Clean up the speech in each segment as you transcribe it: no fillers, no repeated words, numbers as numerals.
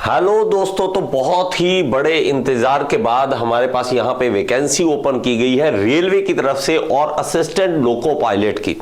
Hello दोस्तों, तो बहुत ही बड़े इंतजार के बाद हमारे पास यहाँ पे वैकेंसी ओपन की गई है रेलवे की तरफ से और असिस्टेंट लोको पायलट की।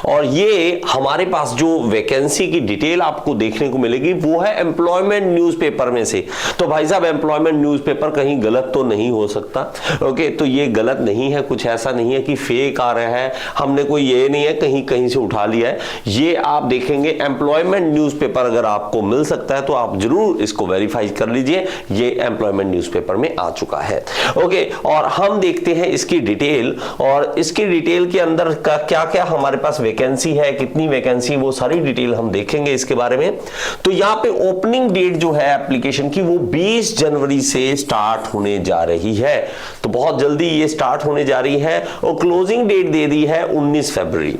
और ये हमारे पास जो वैकेंसी की डिटेल आपको देखने को मिलेगी वो है एम्प्लॉयमेंट न्यूज़पेपर में से। तो भाई साहब, एम्प्लॉयमेंट न्यूज़पेपर कहीं गलत तो नहीं हो सकता। ओके, तो ये गलत नहीं है, कुछ ऐसा नहीं है कि फेक आ रहा है, हमने कोई ये नहीं है कहीं कहीं से उठा लिया है। ये आप देखेंगे एम्प्लॉयमेंट न्यूज़पेपर अगर आपको मिल सकता है तो आप जरूर इसको वेरीफाई कर लीजिए। ये एम्प्लॉयमेंट न्यूज़पेपर में आ चुका है। ओके, और हम देखते हैं इसकी डिटेल, और इसकी डिटेल के अंदर का क्या क्या हमारे पास वैकेंसी है, कितनी वैकेंसी, वो सारी डिटेल हम देखेंगे इसके बारे में। तो यहां पे ओपनिंग डेट जो है एप्लीकेशन की वो 20 जनवरी से स्टार्ट होने जा रही है। तो बहुत जल्दी ये स्टार्ट होने जा रही है और क्लोजिंग डेट दे दी है 19 फरवरी।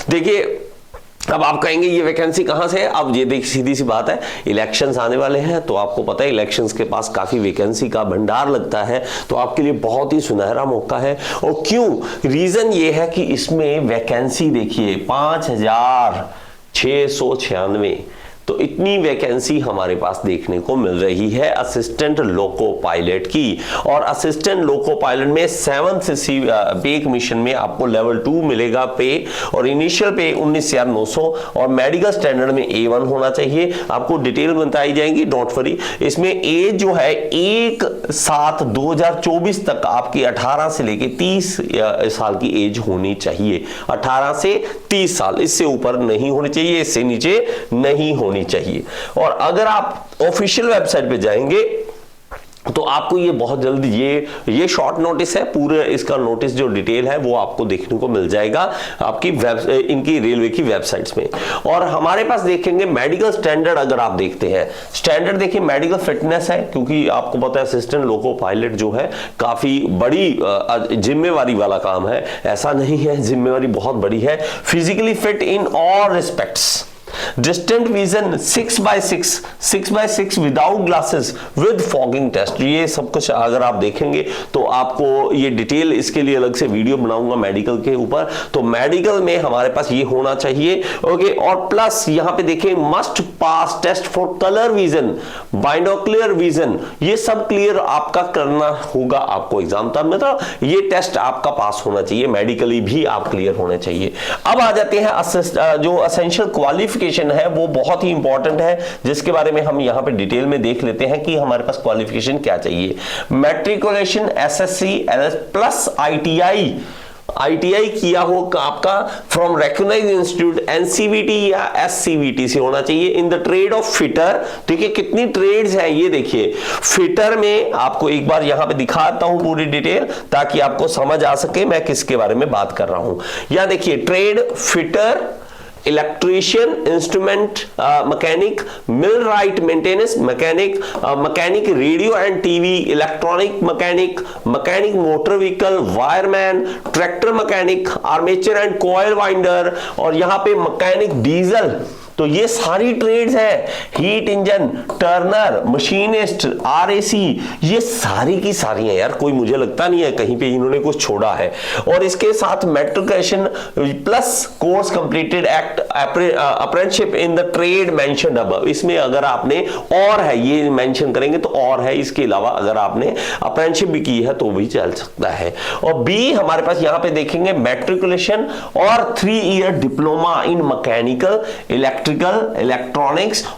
देखिए, अब आप कहेंगे ये वैकेंसी कहां से है। अब ये देख, सीधी सी बात है, इलेक्शंस आने वाले हैं तो आपको पता है इलेक्शंस के पास काफी वैकेंसी का भंडार लगता है, तो आपके लिए बहुत ही सुनहरा मौका है। और क्यों, रीजन ये है कि इसमें वैकेंसी देखिए 5696, तो इतनी वैकेंसी हमारे पास देखने को मिल रही है असिस्टेंट लोको पायलट की। और असिस्टेंट लोको पायलट में 7th पे कमीशन में आपको लेवल 2 मिलेगा पे, और इनिशियल पे 19,900, और मेडिकल स्टैंडर्ड में A1 होना चाहिए। आपको डिटेल बताई जाएंगी, डोंट वरी। इसमें एज जो है 1/7/2024 तक आपकी 18 से लेके 30 साल की एज होनी चाहिए। 18 से 30 साल, इससे ऊपर नहीं होनी चाहिए, इससे नीचे नहीं होनी चाहिए। और अगर आप ऑफिशियल वेबसाइट पे जाएंगे तो आपको ये बहुत जल्दी ये शॉर्ट नोटिस है, पूरे इसका नोटिस जो डिटेल है वो आपको देखने को मिल जाएगा आपकी इनकी रेलवे की वेबसाइट्स में। और हमारे पास देखेंगे मेडिकल स्टैंडर्ड, अगर आप देखते हैं स्टैंडर्ड, देखिए मेडिकल फिटनेस है, क्योंकि आपको पता है असिस्टेंट लोको पायलट जो है काफी बड़ी जिम्मेवारी वाला काम है। ऐसा नहीं है, जिम्मेवारी बहुत बड़ी है। Physically fit in all respects, distant vision 6x6 without glasses with fogging test, ये सब कुछ अगर आप देखेंगे तो आपको ये डिटेल, इसके लिए अलग से वीडियो बनाऊंगा मेडिकल के ऊपर। तो मेडिकल में हमारे पास ये होना चाहिए। ओके, और प्लस यहां पे देखें must pass test for colour vision, binocular vision, ये सब क्लियर आपका करना होगा आपको एग्जाम तक, मतलब ये टेस्ट आपका पास होना चाहिए, मेडिकली भी आप क्लियर होने चाहिए। अब आ जाते हैं जो एसेंशियल क्वालिफिकेशन है, वो बहुत ही इंपॉर्टेंट है, जिसके बारे में हम यहां पे डिटेल में देख लेते हैं कि हमारे पास क्वालिफिकेशन क्या चाहिए। मैट्रिकुलेशन एसएससी प्लस आईटीआई किया हो आपका फ्रॉम रिकॉग्नाइज्ड इंस्टीट्यूट, एनसीवीटी या एससीवीटी से होना चाहिए in the trade off fitter. देखिए कितनी ट्रेड्स हैं ये देखिए। फिटर में आपको एक बार यहां पे दिखाता हूं पूरी डिटेल, ताकि आपको समझ आ सके मैं किसके बारे में बात कर रहा हूं। यहां देखिए trade fitter, electrician, instrument mechanic, mill right maintenance mechanic, mechanic radio and TV, electronic mechanic, mechanic motor vehicle, wireman, tractor mechanic, armature and coil winder, और यहां पे मैकेनिक डीजल। तो ये सारी ट्रेड्स हैं, heat engine, Turner, machinist, RAC, ये सारी की सारी हैं यार, कोई मुझे लगता नहीं है कहीं पे इन्होंने कुछ छोड़ा है। और इसके साथ matriculation plus course completed act apprenticeship in the trade mentioned above, इसमें अगर आपने और है ये मेंशन करेंगे तो और है, इसके अलावा अगर आपने अप्रेंटिसशिप भी की है तो भी चल सकता है। और बी हमारे पास यहां पे देखेंगे मैट्रिकुलेशन और 3 year diploma in mechanical, electronics,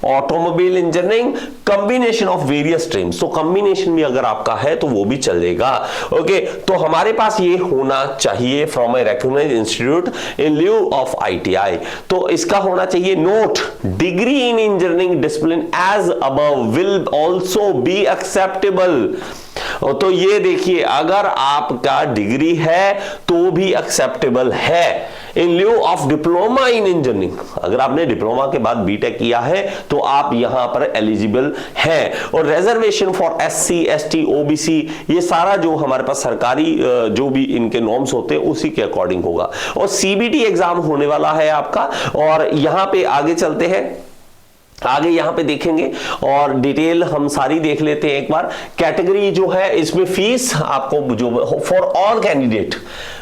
automobile engineering, combination of various streams. तो कॉम्बिनेशन भी अगर आपका है तो वो भी चलेगा। ओके, तो हमारे पास ये होना चाहिए from a recognised institute in lieu of ITI. तो इसका होना चाहिए note, degree in engineering discipline as above will also be acceptable. तो ये देखिए, अगर आपका डिग्री है तो भी एक्सेप्टेबल है in lieu of diploma in engineering. अगर आपने डिप्लोमा के बाद बीटेक किया है तो आप यहां पर एलिजिबल हैं। और reservation for SC, ST, OBC, ये सारा जो हमारे पास सरकारी जो भी इनके नॉर्म्स होते हैं उसी के अकॉर्डिंग होगा। और सीबीटी एग्जाम होने वाला है आपका। और यहां पे आगे चलते हैं, आगे यहां पे देखेंगे और डिटेल हम सारी देख लेते हैं एक बार। कैटेगरी जो है इसमें फीस आपको जो फॉर ऑल कैंडिडेट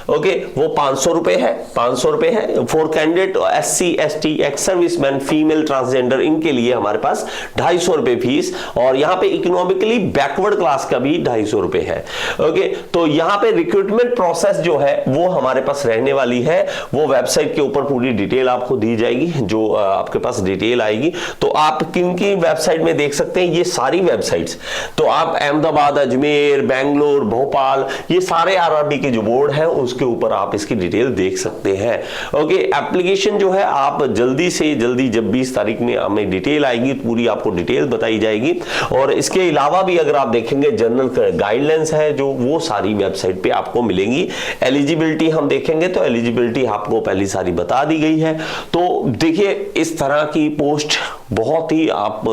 ओके वो 500 रुपए है, 500 रुपए है for candidate SC ST ex serviceman female transgender इनके लिए हमारे पास 250 रुपए फीस, और यहां पे इकोनॉमिकली बैकवर्ड क्लास का भी 250 रुपए है। ओके तो यहां पे रिक्रूटमेंट प्रोसेस जो है वो हमारे पास रहने वाली है, वो वेबसाइट के ऊपर पूरी डिटेल आपको दी जाएगी, जो आपके पास डिटेल आएगी तो आप किन की वेबसाइट में देख सकते हैं, ये सारी वेबसाइट्स। तो आप अहमदाबाद, अजमेर, बेंगलोर, भोपाल, ये सारे RRB के जो बोर्ड है उसके ऊपर आप इसकी डिटेल देख सकते हैं। ओके एप्लीकेशन जो है आप जल्दी से जल्दी, जब 20 तारीख में हमें डिटेल आएगी पूरी आपको डिटेल बताई जाएगी। और इसके अलावा भी अगर आप देखेंगे जनरल गाइडलाइंस है जो, वो सारी वेबसाइट पे आपको मिलेंगी। एलिजिबिलिटी हम देखेंगे तो एलिजिबिलिटी आपको पहली सारी बता दी गई है। तो देखिए इस तरह की पोस्ट बहुत ही आप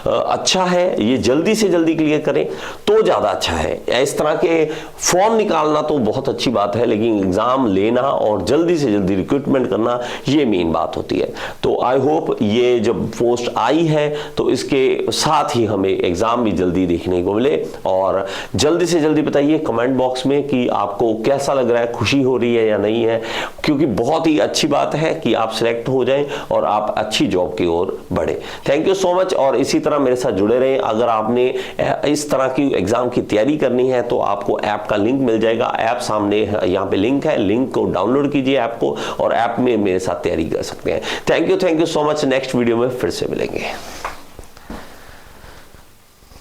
अच्छा है, ये जल्दी से जल्दी क्लियर करें तो ज्यादा अच्छा है। इस तरह के फॉर्म निकालना तो बहुत अच्छी बात है, लेकिन एग्जाम लेना और जल्दी से जल्दी रिक्रूटमेंट करना ये मेन बात होती है। तो आई होप ये जब पोस्ट आई है तो इसके साथ ही हमें एग्जाम भी जल्दी देखने को मिले। और जल्दी से जल्दी बताइए कमेंट बॉक्स में कि आपको कैसा लग रहा है, खुशी हो रही है या नहीं है, क्योंकि बहुत ही अच्छी बात है कि आप सिलेक्ट हो जाएं और आप अच्छी जॉब की ओर बढ़े। थैंक यू सो मच, और इसी तरह मेरे साथ जुड़े रहें। अगर आपने इस तरह की एग्जाम की तैयारी करनी है तो आपको ऐप का लिंक मिल जाएगा, ऐप सामने यहाँ पे लिंक है, लिंक को डाउनलोड कीजिए ऐप को और ऐप में मेरे साथ तैयारी कर सकते हैं। Thank you so much, next video में फिर से मिलेंगे।